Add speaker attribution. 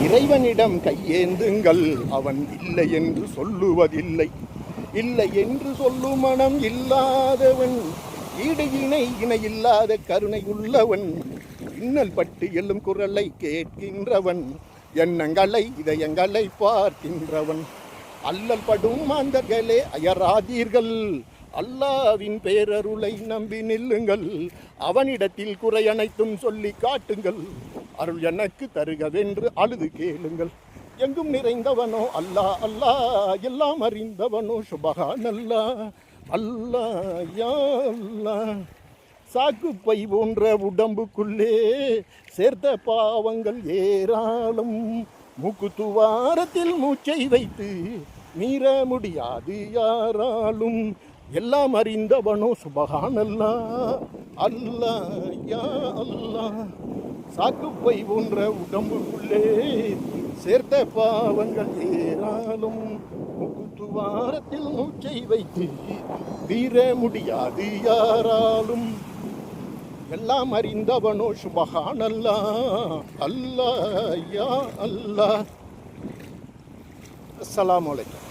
Speaker 1: இறைவனிடம் கையேந்துங்கள், அவன் இல்லை என்று சொல்லுவதில்லை. இல்லை என்று சொல்லும் மனம் இல்லாதவன், ஈடு இணை இல்லாத கருணை உள்ளவன், இன்னல் பட்டு எழும் குரலை கேட்கின்றவன், எண்ணங்களை இதயங்களை பார்க்கின்றவன். அல்லல் படும் மாந்தர்களே அயராதீர்கள், அல்லாவின் பேரருளை நம்பி நில்லுங்கள், அவனிடத்தில் குறை அனைத்தும் சொல்லி காட்டுங்கள், அருள் எனக்கு தருகவென்று அழுது கேளுங்கள். எங்கும் நிறைந்தவனோ அல்லாஹ் அல்லாஹ், எல்லாம் அறிந்தவனோ சுபஹானல்லாஹ் அல்லாஹ் யா அல்லாஹ். சாக்குப்பை போன்ற உடம்புக்குள்ளே சேர்த்த பாவங்கள் ஏராளம், மூக்கு துவாரத்தில் மூச்சை வைத்து மீற முடியாது யாராலும், எல்லாம் அறிந்தவனோ சுபஹானல்லாஹ் அல்லாஹ் யா அல்லாஹ். சாக்குப்பை போன்ற உடம்புக்குள்ளே சேர்த்த பாவங்கள் ஏராளம், முக்குத்துவாரத்தில் மூச்சை வைத்து வீர முடியாது யாராலும், எல்லாம் அறிந்தவனோ சுபஹானல்லாஹ் அல்லாஹ் யா அல்லாஹ். அஸ்ஸலாமு அலைக்கும்.